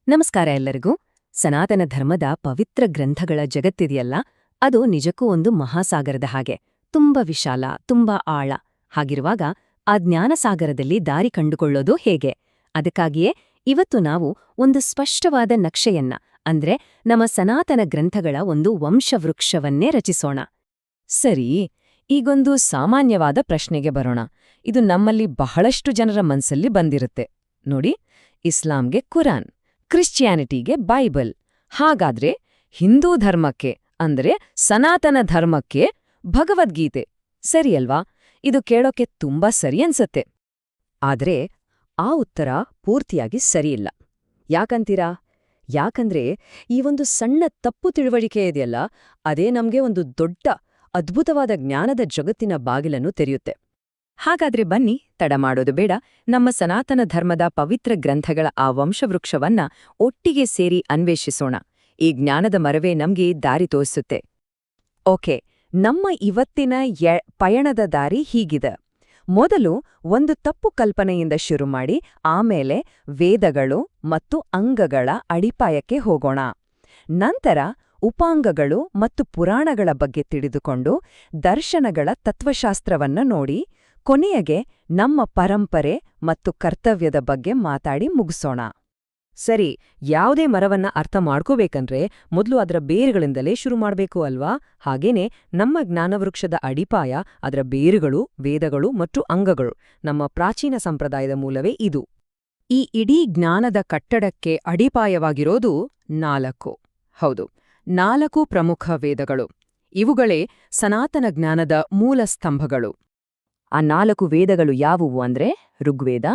ನಮಸ್ಕಾರ ಎಲ್ಲರಿಗೂ. ಸನಾತನ ಧರ್ಮದ ಪವಿತ್ರ ಗ್ರಂಥಗಳ ಜಗತ್ತಿದೆಯಲ್ಲ, ಅದು ನಿಜಕ್ಕೂ ಒಂದು ಮಹಾಸಾಗರದ ಹಾಗೆ. ತುಂಬ ವಿಶಾಲ, ತುಂಬ ಆಳ. ಹಾಗಿರುವಾಗ ಆ ಜ್ಞಾನಸಾಗರದಲ್ಲಿ ದಾರಿ ಕಂಡುಕೊಳ್ಳೋದು ಹೇಗೆ? ಅದಕ್ಕಾಗಿಯೇ ಇವತ್ತು ನಾವು ಒಂದು ಸ್ಪಷ್ಟವಾದ ನಕ್ಷೆಯನ್ನ, ಅಂದ್ರೆ ನಮ್ಮ ಸನಾತನ ಗ್ರಂಥಗಳ ಒಂದು ವಂಶವೃಕ್ಷವನ್ನೇ ರಚಿಸೋಣ. ಸರಿ, ಈಗೊಂದು ಸಾಮಾನ್ಯವಾದ ಪ್ರಶ್ನೆಗೆ ಬರೋಣ. ಇದು ನಮ್ಮಲ್ಲಿ ಬಹಳಷ್ಟು ಜನರ ಮನ್ಸಲ್ಲಿ ಬಂದಿರುತ್ತೆ ನೋಡಿ. ಇಸ್ಲಾಂಗೆ ಕುರಾನ್, ಕ್ರಿಶ್ಚಿಯಾನಿಟಿಗೆ ಬೈಬಲ್. ಹಾಗಾದ್ರೆ ಹಿಂದೂ ಧರ್ಮಕ್ಕೆ ಅಂದ್ರೆ ಸನಾತನ ಧರ್ಮಕ್ಕೆ ಭಗವದ್ಗೀತೆ ಸರಿಯಲ್ವಾ? ಇದು ಕೇಳೋಕೆ ತುಂಬಾ ಸರಿ ಅನ್ಸತ್ತೆ. ಆದ್ರೆ ಆ ಉತ್ತರ ಪೂರ್ತಿಯಾಗಿ ಸರಿಯಿಲ್ಲ. ಯಾಕಂತೀರಾ? ಯಾಕಂದ್ರೆ ಈ ಒಂದು ಸಣ್ಣ ತಪ್ಪು ತಿಳುವಳಿಕೆ ಇದೆಯಲ್ಲ, ಅದೇ ನಮ್ಗೆ ಒಂದು ದೊಡ್ಡ ಅದ್ಭುತವಾದ ಜ್ಞಾನದ ಜಗತ್ತಿನ ಬಾಗಿಲನ್ನು ತೆರೆಯುತ್ತೆ. ಹಾಗಾದ್ರೆ ಬನ್ನಿ, ತಡ ಮಾಡೋದು ಬೇಡ, ನಮ್ಮ ಸನಾತನ ಧರ್ಮದ ಪವಿತ್ರ ಗ್ರಂಥಗಳ ಆ ವಂಶವೃಕ್ಷವನ್ನ ಒಟ್ಟಿಗೆ ಸೇರಿ ಅನ್ವೇಷಿಸೋಣ. ಈ ಜ್ಞಾನದ ಮರವೇ ನಮ್ಗೆ ದಾರಿ ತೋರಿಸುತ್ತೆ. ಓಕೆ, ನಮ್ಮ ಇವತ್ತಿನ ಪಯಣದ ದಾರಿ ಹೀಗಿದೆ. ಮೊದಲು ಒಂದು ತಪ್ಪು ಕಲ್ಪನೆಯಿಂದ ಶುರು ಮಾಡಿ ಆಮೇಲೆ ವೇದಗಳು ಮತ್ತು ಅಂಗಗಳ ಅಡಿಪಾಯಕ್ಕೆ ಹೋಗೋಣ. ನಂತರ ಉಪಾಂಗಗಳು ಮತ್ತು ಪುರಾಣಗಳ ಬಗ್ಗೆ ತಿಳಿದುಕೊಂಡು ದರ್ಶನಗಳ ತತ್ವಶಾಸ್ತ್ರವನ್ನ ನೋಡಿ, ಕೊನೆಯಗೆ ನಮ್ಮ ಪರಂಪರೆ ಮತ್ತು ಕರ್ತವ್ಯದ ಬಗ್ಗೆ ಮಾತಾಡಿ ಮುಗಿಸೋಣ. ಸರಿ, ಯಾವುದೇ ಮರವನ್ನ ಅರ್ಥ ಮಾಡ್ಕೋಬೇಕಂದ್ರೆ ಮೊದಲು ಅದರ ಬೇರುಗಳಿಂದಲೇ ಶುರು ಮಾಡ್ಬೇಕು ಅಲ್ವಾ? ಹಾಗೇನೆ ನಮ್ಮ ಜ್ಞಾನವೃಕ್ಷದ ಅಡಿಪಾಯ, ಅದರ ಬೇರುಗಳು, ವೇದಗಳು ಮತ್ತು ಅಂಗಗಳು. ನಮ್ಮ ಪ್ರಾಚೀನ ಸಂಪ್ರದಾಯದ ಮೂಲವೇ ಇದು. ಈ ಇಡೀ ಜ್ಞಾನದ ಕಟ್ಟಡಕ್ಕೆ ಅಡಿಪಾಯವಾಗಿರೋದು 4. ಹೌದು, 4 ಪ್ರಮುಖ ವೇದಗಳು. ಇವುಗಳೇ ಸನಾತನ ಜ್ಞಾನದ ಮೂಲ ಸ್ತಂಭಗಳು. ಆ 4 ವೇದಗಳು ಯಾವುವು ಅಂದ್ರೆ ಋಗ್ವೇದ,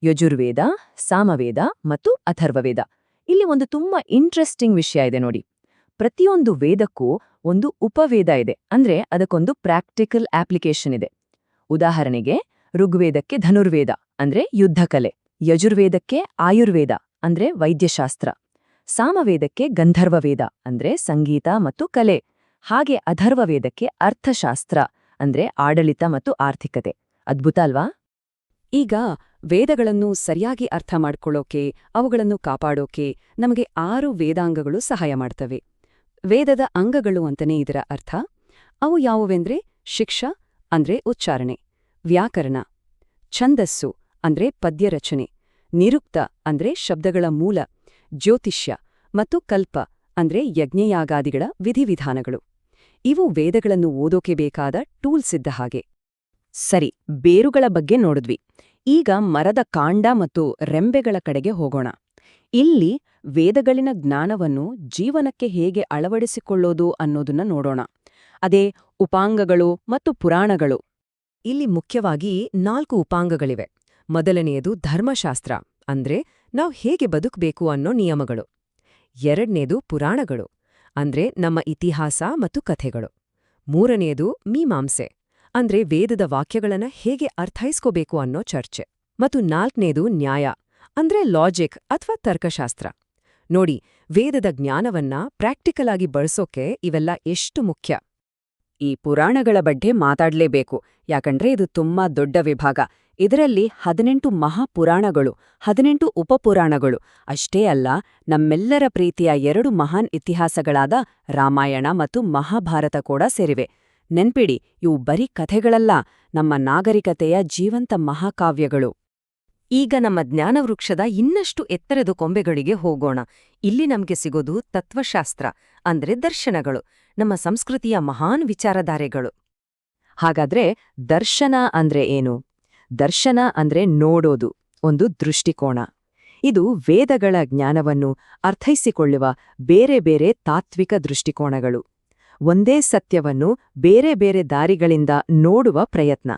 ಯಜುರ್ವೇದ, ಸಾಮವೇದ ಮತ್ತು ಅಥರ್ವವೇದ. ಇಲ್ಲಿ ಒಂದು ತುಂಬಾ ಇಂಟ್ರೆಸ್ಟಿಂಗ್ ವಿಷಯ ಇದೆ ನೋಡಿ. ಪ್ರತಿಯೊಂದು ವೇದಕ್ಕೂ ಒಂದು ಉಪವೇದ ಇದೆ, ಅಂದ್ರೆ ಅದಕ್ಕೊಂದು ಪ್ರಾಕ್ಟಿಕಲ್ ಅಪ್ಲಿಕೇಶನ್ ಇದೆ. ಉದಾಹರಣೆಗೆ ಋಗ್ವೇದಕ್ಕೆ ಧನುರ್ವೇದ ಅಂದ್ರೆ ಯುದ್ಧಕಲೆ, ಯಜುರ್ವೇದಕ್ಕೆ ಆಯುರ್ವೇದ ಅಂದ್ರೆ ವೈದ್ಯಶಾಸ್ತ್ರ, ಸಾಮವೇದಕ್ಕೆ ಗಂಧರ್ವವೇದ ಅಂದ್ರೆ ಸಂಗೀತ ಮತ್ತು ಕಲೆ, ಹಾಗೆ ಅಥರ್ವವೇದಕ್ಕೆ ಅರ್ಥಶಾಸ್ತ್ರ ಅಂದ್ರೆ ಆಡಳಿತ ಮತ್ತು ಆರ್ಥಿಕತೆ. ಅದ್ಭುತ ಅಲ್ವಾ? ಈಗ ವೇದಗಳನ್ನು ಸರಿಯಾಗಿ ಅರ್ಥ ಮಾಡ್ಕೊಳ್ಳೋಕೆ, ಅವುಗಳನ್ನು ಕಾಪಾಡೋಕೆ ನಮಗೆ 6 ವೇದಾಂಗಗಳು ಸಹಾಯ ಮಾಡ್ತವೆ. ವೇದದ ಅಂಗಗಳು ಅಂತಲೇ ಇದರ ಅರ್ಥ. ಅವು ಯಾವುವೆಂದ್ರೆ ಶಿಕ್ಷ ಅಂದ್ರೆ ಉಚ್ಚಾರಣೆ, ವ್ಯಾಕರಣ, ಛಂದಸ್ಸು ಅಂದ್ರೆ ಪದ್ಯರಚನೆ, ನಿರುಕ್ತ ಅಂದ್ರೆ ಶಬ್ದಗಳ ಮೂಲ, ಜ್ಯೋತಿಷ್ಯ ಮತ್ತು ಕಲ್ಪ ಅಂದ್ರೆ ಯಜ್ಞಯಾಗಾದಿಗಳ ವಿಧಿವಿಧಾನಗಳು. ಇವು ವೇದಗಳನ್ನು ಓದೋಕೆ ಬೇಕಾದ ಟೂಲ್ಸ್ ಇದ್ದ ಹಾಗೆ. ಸರಿ, ಬೇರುಗಳ ಬಗ್ಗೆ ನೋಡಿದ್ವಿ. ಈಗ ಮರದ ಕಾಂಡ ಮತ್ತು ರೆಂಬೆಗಳ ಕಡೆಗೆ ಹೋಗೋಣ. ಇಲ್ಲಿ ವೇದಗಳಿನ ಜ್ಞಾನವನ್ನು ಜೀವನಕ್ಕೆ ಹೇಗೆ ಅಳವಡಿಸಿಕೊಳ್ಳೋದು ಅನ್ನೋದನ್ನ ನೋಡೋಣ. ಅದೇ ಉಪಾಂಗಗಳು ಮತ್ತು ಪುರಾಣಗಳು. ಇಲ್ಲಿ ಮುಖ್ಯವಾಗಿ 4 ಉಪಾಂಗಗಳಿವೆ. ಮೊದಲನೆಯದು ಧರ್ಮಶಾಸ್ತ್ರ, ಅಂದ್ರೆ ನಾವು ಹೇಗೆ ಬದುಕಬೇಕು ಅನ್ನೋ ನಿಯಮಗಳು. ಎರಡನೇದು ಪುರಾಣಗಳು, ಅಂದ್ರೆ ನಮ್ಮ ಇತಿಹಾಸ ಮತ್ತು ಕಥೆಗಳು. ಮೂರನೆಯದು ಮೀಮಾಂಸೆ, ಅಂದ್ರೆ ವೇದದ ವಾಕ್ಯಗಳನ್ನ ಹೇಗೆ ಅರ್ಥೈಸ್ಕೋಬೇಕು ಅನ್ನೋ ಚರ್ಚೆ. ಮತ್ತು 4ನೇದು ನ್ಯಾಯ, ಅಂದ್ರೆ ಲಾಜಿಕ್ ಅಥವಾ ತರ್ಕಶಾಸ್ತ್ರ. ನೋಡಿ, ವೇದದ ಜ್ಞಾನವನ್ನ ಪ್ರಾಕ್ಟಿಕಲ್ ಆಗಿ ಬಳಸೋಕೆ ಇವೆಲ್ಲ ಎಷ್ಟು ಮುಖ್ಯ. ಈ ಪುರಾಣಗಳ ಬಗ್ಗೆ ಮಾತಾಡ್ಲೇಬೇಕು, ಯಾಕಂದ್ರೆ ಇದು ತುಂಬಾ ದೊಡ್ಡ ವಿಭಾಗ. ಇದರಲ್ಲಿ 18 ಮಹಾಪುರಾಣಗಳು, 18 ಉಪಪುರಾಣಗಳು ಅಷ್ಟೇ ಅಲ್ಲ, ನಮ್ಮೆಲ್ಲರ ಪ್ರೀತಿಯ 2 ಮಹಾನ್ ಇತಿಹಾಸಗಳಾದ ರಾಮಾಯಣ ಮತ್ತು ಮಹಾಭಾರತ ಕೂಡ ಸೇರಿವೆ. ನೆನ್ಪಿಡಿ, ಇವು ಬರೀ ಕಥೆಗಳಲ್ಲ, ನಮ್ಮ ನಾಗರಿಕತೆಯ ಜೀವಂತ ಮಹಾಕಾವ್ಯಗಳು. ಈಗ ನಮ್ಮ ಜ್ಞಾನವೃಕ್ಷದ ಇನ್ನಷ್ಟು ಎತ್ತರದ ಕೊಂಬೆಗಳಿಗೆ ಹೋಗೋಣ. ಇಲ್ಲಿ ನಮ್ಗೆ ಸಿಗೋದು ತತ್ವಶಾಸ್ತ್ರ, ಅಂದ್ರೆ ದರ್ಶನಗಳು, ನಮ್ಮ ಸಂಸ್ಕೃತಿಯ ಮಹಾನ್ ವಿಚಾರಧಾರೆಗಳು. ಹಾಗಾದ್ರೆ ದರ್ಶನ ಅಂದ್ರೆ ಏನು? ದರ್ಶನ ಅಂದ್ರೆ ನೋಡೋದು, ಒಂದು ದೃಷ್ಟಿಕೋನ. ಇದು ವೇದಗಳ ಜ್ಞಾನವನ್ನು ಅರ್ಥೈಸಿಕೊಳ್ಳುವ ಬೇರೆ ಬೇರೆ ತಾತ್ವಿಕ ದೃಷ್ಟಿಕೋನಗಳು. ಒಂದೇ ಸತ್ಯವನ್ನು ಬೇರೆ ಬೇರೆ ದಾರಿಗಳಿಂದ ನೋಡುವ ಪ್ರಯತ್ನ.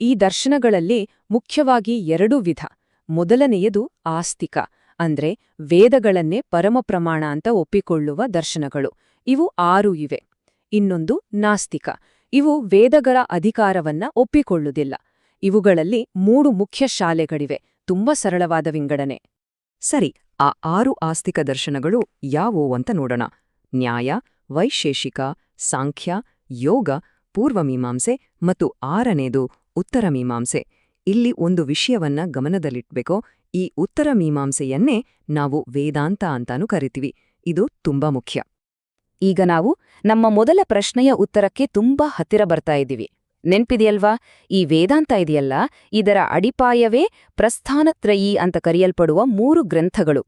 ಈ ದರ್ಶನಗಳಲ್ಲಿ ಮುಖ್ಯವಾಗಿ 2 ವಿಧ. ಮೊದಲನೆಯದು ಆಸ್ತಿಕ, ಅಂದ್ರೆ ವೇದಗಳನ್ನೇ ಪರಮಪ್ರಮಾಣ ಅಂತ ಒಪ್ಪಿಕೊಳ್ಳುವ ದರ್ಶನಗಳು. ಇವು 6 ಇವೆ. ಇನ್ನೊಂದು ನಾಸ್ತಿಕ, ಇವು ವೇದಗಳ ಅಧಿಕಾರವನ್ನ ಒಪ್ಪಿಕೊಳ್ಳುವುದಿಲ್ಲ. ಇವುಗಳಲ್ಲಿ 3 ಮುಖ್ಯ ಶಾಲೆಗಳಿವೆ. ತುಂಬಾ ಸರಳವಾದ ವಿಂಗಡಣೆ. ಸರಿ, ಆ 6 ಆಸ್ತಿಕ ದರ್ಶನಗಳು ಯಾವುವು ಅಂತ ನೋಡೋಣ. ನ್ಯಾಯ, ವೈಶೇಷಿಕ, ಸಾಂಖ್ಯ, ಯೋಗ, ಪೂರ್ವಮೀಮಾಂಸೆ ಮತ್ತು 6ನೇದು ಉತ್ತರಮೀಮಾಂಸೆ. ಇಲ್ಲಿ ಒಂದು ವಿಷಯವನ್ನ ಗಮನದಲ್ಲಿಟ್ಬೇಕೋ, ಈ ಉತ್ತರ ಮೀಮಾಂಸೆಯನ್ನೇ ನಾವು ವೇದಾಂತ ಅಂತಾನೂ ಕರಿತೀವಿ. ಇದು ತುಂಬಾ ಮುಖ್ಯ. ಈಗ ನಾವು ನಮ್ಮ ಮೊದಲ ಪ್ರಶ್ನೆಯ ಉತ್ತರಕ್ಕೆ ತುಂಬಾ ಹತ್ತಿರ ಬರ್ತಾ ಇದ್ದೀವಿ. ನೆನ್ಪಿದೆಯಲ್ವಾ? ಈ ವೇದಾಂತ ಇದೆಯಲ್ಲ, ಇದರ ಅಡಿಪಾಯವೇ ಪ್ರಸ್ಥಾನತ್ರಯೀ ಅಂತ ಕರೆಯಲ್ಪಡುವ 3 ಗ್ರಂಥಗಳು.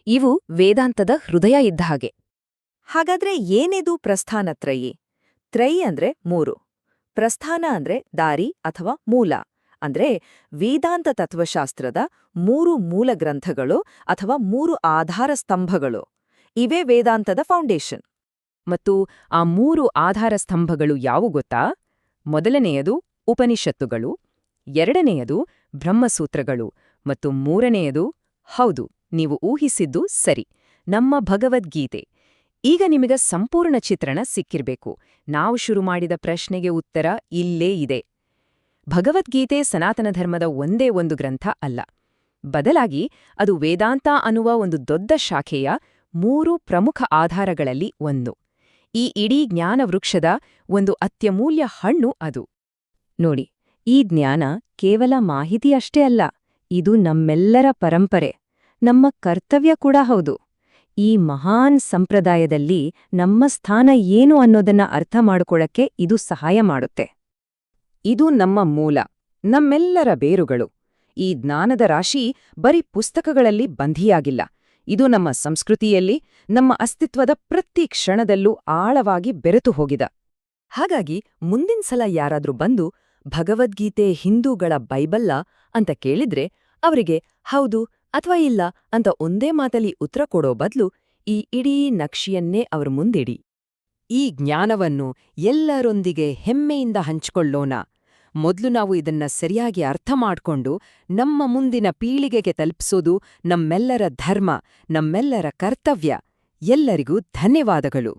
ಇವು ವೇದಾಂತದ ಹೃದಯ ಇದ್ದ ಹಾಗೆ. ಹಾಗಾದ್ರೆ ಏನಿದು ಪ್ರಸ್ಥಾನತ್ರಯಿ? ತ್ರಯಿ ಅಂದ್ರೆ 3, ಪ್ರಸ್ಥಾನ ಅಂದ್ರೆ ದಾರಿ ಅಥವಾ ಮೂಲ. ಅಂದ್ರೆ ವೇದಾಂತ ತತ್ವಶಾಸ್ತ್ರದ 3 ಮೂಲ ಗ್ರಂಥಗಳು ಅಥವಾ 3 ಆಧಾರ ಸ್ತಂಭಗಳು. ಇವೇ ವೇದಾಂತದ ಫೌಂಡೇಶನ್. ಮತ್ತು ಆ 3 ಆಧಾರ ಸ್ತಂಭಗಳು ಯಾವುವು ಗೊತ್ತಾ? ಮೊದಲನೆಯದು ಉಪನಿಷತ್ತುಗಳು, ಎರಡನೆಯದು ಬ್ರಹ್ಮಸೂತ್ರಗಳು ಮತ್ತು ಮೂರನೆಯದು, ಹೌದು, ನೀವು ಊಹಿಸಿದ್ದು ಸರಿ, ನಮ್ಮ ಭಗವದ್ಗೀತೆ. ಈಗ ನಿಮಗೆ ಸಂಪೂರ್ಣ ಚಿತ್ರಣ ಸಿಕ್ಕಿರ್ಬೇಕು. ನಾವು ಶುರು ಮಾಡಿದ ಪ್ರಶ್ನೆಗೆ ಉತ್ತರ ಇಲ್ಲೇ ಇದೆ. ಭಗವದ್ಗೀತೆ ಸನಾತನ ಧರ್ಮದ ಒಂದೇ ಒಂದು ಗ್ರಂಥ ಅಲ್ಲ. ಬದಲಾಗಿ ಅದು ವೇದಾಂತ ಅನ್ನುವ ಒಂದು ದೊಡ್ಡ ಶಾಖೆಯ 3 ಪ್ರಮುಖ ಆಧಾರಗಳಲ್ಲಿ ಒಂದು. ಈ ಇಡೀ ಜ್ಞಾನ ವೃಕ್ಷದ ಒಂದು ಅತ್ಯಮೂಲ್ಯ ಹಣ್ಣು ಅದು. ನೋಡಿ, ಈ ಜ್ಞಾನ ಕೇವಲ ಮಾಹಿತಿಯಷ್ಟೇ ಅಲ್ಲ, ಇದು ನಮ್ಮೆಲ್ಲರ ಪರಂಪರೆ, ನಮ್ಮ ಕರ್ತವ್ಯ ಕೂಡ ಹೌದು. ಈ ಮಹಾನ್ ಸಂಪ್ರದಾಯದಲ್ಲಿ ನಮ್ಮ ಸ್ಥಾನ ಏನು ಅನ್ನೋದನ್ನ ಅರ್ಥ ಮಾಡಿಕೊಳ್ಳಕ್ಕೆ ಇದು ಸಹಾಯ ಮಾಡುತ್ತೆ. ಇದು ನಮ್ಮ ಮೂಲ, ನಮ್ಮೆಲ್ಲರ ಬೇರುಗಳು. ಈ ಜ್ಞಾನದ ರಾಶಿ ಬರೀ ಪುಸ್ತಕಗಳಲ್ಲಿ ಬಂಧಿಯಾಗಿಲ್ಲ. ಇದು ನಮ್ಮ ಸಂಸ್ಕೃತಿಯಲ್ಲಿ, ನಮ್ಮ ಅಸ್ತಿತ್ವದ ಪ್ರತಿ ಕ್ಷಣದಲ್ಲೂ ಆಳವಾಗಿ ಬೆರೆತು ಹೋಗಿದ. ಹಾಗಾಗಿ ಮುಂದಿನ ಸಲ ಯಾರಾದ್ರೂ ಬಂದು ಭಗವದ್ಗೀತೆ ಹಿಂದೂಗಳ ಬೈಬಲ್ಲ ಅಂತ ಕೇಳಿದ್ರೆ ಅವರಿಗೆ ಹೌದು ಅಥವಾ ಇಲ್ಲ ಅಂತ ಒಂದೇ ಮಾತಲ್ಲಿ ಉತ್ತರ ಕೊಡೋ ಬದಲು ಈ ಇಡೀ ನಕ್ಷೆಯನ್ನೇ ಅವ್ರ ಮುಂದಿಡಿ. ಈ ಜ್ಞಾನವನ್ನು ಎಲ್ಲರೊಂದಿಗೆ ಹೆಮ್ಮೆಯಿಂದ ಹಂಚಿಕೊಳ್ಳೋಣ. ಮೊದಲು ನಾವು ಇದನ್ನ ಸರಿಯಾಗಿ ಅರ್ಥ ಮಾಡ್ಕೊಂಡು ನಮ್ಮ ಮುಂದಿನ ಪೀಳಿಗೆಗೆ ತಲುಪಿಸೋದು ನಮ್ಮೆಲ್ಲರ ಧರ್ಮ, ನಮ್ಮೆಲ್ಲರ ಕರ್ತವ್ಯ. ಎಲ್ಲರಿಗೂ ಧನ್ಯವಾದಗಳು.